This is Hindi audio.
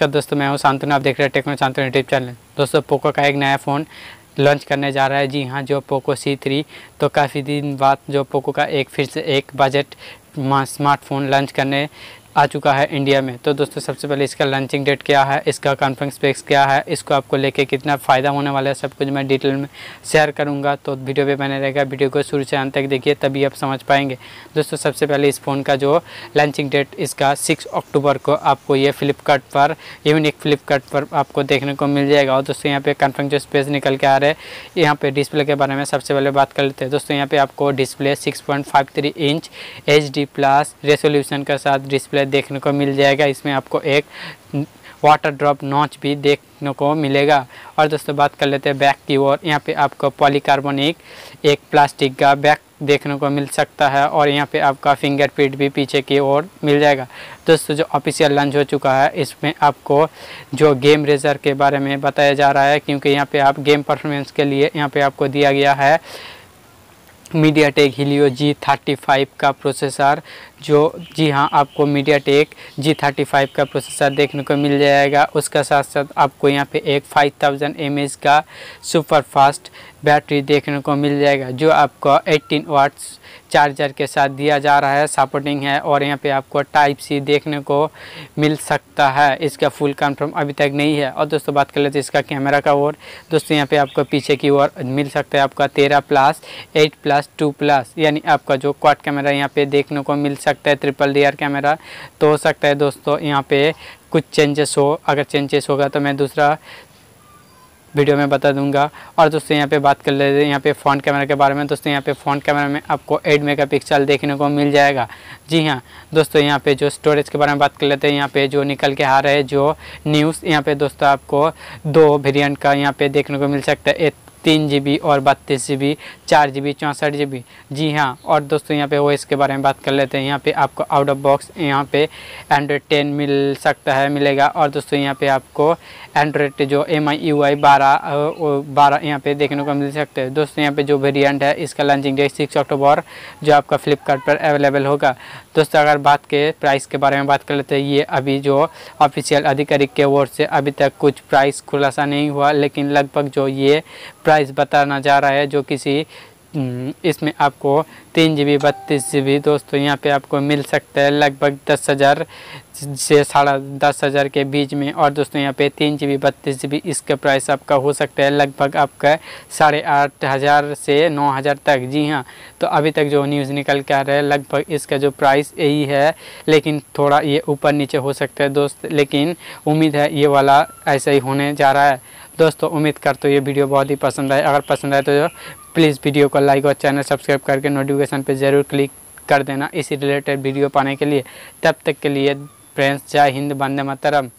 नमस्कार दोस्तों, मैं हूं शांतनु। आप देख रहे हैं टेक्नो शांतनु यूट्यूब चैनल। दोस्तों, पोको का एक नया फ़ोन लॉन्च करने जा रहा है। जी हां, जो पोको C3। तो काफ़ी दिन बाद जो पोको का फिर से एक बजट स्मार्टफोन लॉन्च करने आ चुका है इंडिया में। तो दोस्तों, सबसे पहले इसका लॉन्चिंग डेट क्या है, इसका कन्फर्म स्पेक्स क्या है, इसको आपको लेके कितना फ़ायदा होने वाला है, सब कुछ मैं डिटेल में शेयर करूंगा। तो वीडियो पे बने रहेगा, वीडियो को शुरू से अंत तक देखिए, तभी आप समझ पाएंगे। दोस्तों, सबसे पहले इस फ़ोन का जो लॉन्चिंग डेट इसका 6 अक्टूबर को आपको ये फ्लिपकार्ट पर, यूनिक फ्लिपकार्ट पर आपको देखने को मिल जाएगा। और दोस्तों, यहाँ पे कन्फर्म जो स्पेस निकल के आ रहे हैं, यहाँ पे डिस्प्ले के बारे में सबसे पहले बात कर लेते हैं। दोस्तों, यहाँ पे आपको डिस्प्ले 6.53 इंच HD+ रेसोल्यूशन के साथ डिस्प्ले देखने को मिल जाएगा। इसमें आपको एक वाटर ड्रॉप नॉच भी देखने को मिलेगा। और दोस्तों, बात कर लेते हैं बैक की ओर। यहाँ पे आपको पॉलीकार्बोनिक एक प्लास्टिक का बैक देखने को मिल सकता है और यहाँ पे आपका फिंगरप्रिंट भी पीछे की ओर मिल जाएगा। दोस्तों, जो ऑफिशियल लॉन्च हो चुका है, इसमें आपको जो गेम रेजर के बारे में बताया जा रहा है, क्योंकि यहाँ पे आप गेम परफॉर्मेंस के लिए यहाँ पे आपको दिया गया है मीडियाटेक Helio G35 का प्रोसेसर। जो जी हाँ, आपको मीडियाटेक G35 का प्रोसेसर देखने को मिल जाएगा। उसका साथ साथ आपको यहाँ पे एक 5000 mAh का सुपर फास्ट बैटरी देखने को मिल जाएगा, जो आपको 18 वाट्स चार्जर के साथ दिया जा रहा है, सपोर्टिंग है। और यहाँ पे आपको Type-C देखने को मिल सकता है। इसका फुल कंफर्म अभी तक नहीं है। और दोस्तों, बात कर लेते हैं इसका कैमरा का। और दोस्तों, यहाँ पे आपको पीछे की ओर मिल सकता है आपका 13+, 8+, 2+, यानी आपका जो क्वाड कैमरा यहाँ पे देखने को मिल सकता है, ट्रिपल रियर कैमरा। तो हो सकता है दोस्तों, यहाँ पे कुछ चेंजेस हो। अगर चेंजेस होगा तो मैं दूसरा वीडियो में बता दूंगा। और दोस्तों, यहाँ पे बात कर लेते हैं यहाँ पे फ्रंट कैमरा के बारे में। दोस्तों, यहाँ पे फ्रंट कैमरा में आपको 8 मेगापिक्सल देखने को मिल जाएगा। जी हाँ दोस्तों, यहाँ पे जो स्टोरेज के बारे में बात कर लेते हैं। यहाँ पे जो निकल के आ रहे हैं जो न्यूज़, यहाँ पे दोस्तों आपको 2 वेरिएंट का यहाँ पे देखने को मिल सकता है, 3 GB और 32 GB, 4 GB, 64 GB। जी हाँ। और दोस्तों, यहाँ पे OS के बारे में बात कर लेते हैं। यहाँ पे आपको आउट ऑफ बॉक्स यहाँ पे Android 10 मिल सकता है, मिलेगा। और दोस्तों, यहाँ पे आपको Android जो MIUI 12 यहाँ पे देखने को मिल सकते हैं। दोस्तों, यहाँ पे जो वेरिएंट है, इसका लॉन्चिंग डेट 6 अक्टूबर जो आपका फ्लिपकार्ट पर अवेलेबल होगा। दोस्तों, अगर बात के प्राइस के बारे में बात कर लेते हैं, ये अभी जो ऑफिशियल आधिकारिक के ओर से अभी तक कुछ प्राइस खुलासा नहीं हुआ, लेकिन लगभग जो ये प्राइस बताना जा रहा है, जो किसी इसमें आपको 3 GB 32 GB दोस्तों यहाँ पे आपको मिल सकता है लगभग 10,000 से 10,500 के बीच में। और दोस्तों, यहाँ पे 3 GB 32 GB इसका प्राइस आपका हो सकता है लगभग आपका 8,500 से 9,000 तक। जी हाँ। तो अभी तक जो न्यूज़ निकल के आ रहा है, लगभग इसका जो प्राइस यही है, लेकिन थोड़ा ये ऊपर नीचे हो सकता है दोस्त, लेकिन उम्मीद है ये वाला ऐसा ही होने जा रहा है। दोस्तों, उम्मीद करते हो ये वीडियो बहुत ही पसंद आए। अगर पसंद आए तो प्लीज़ वीडियो को लाइक और चैनल सब्सक्राइब करके नोटिफिकेशन पे ज़रूर क्लिक कर देना इसी रिलेटेड वीडियो पाने के लिए। तब तक के लिए फ्रेंड्स, जय हिंद, वंदे मातरम।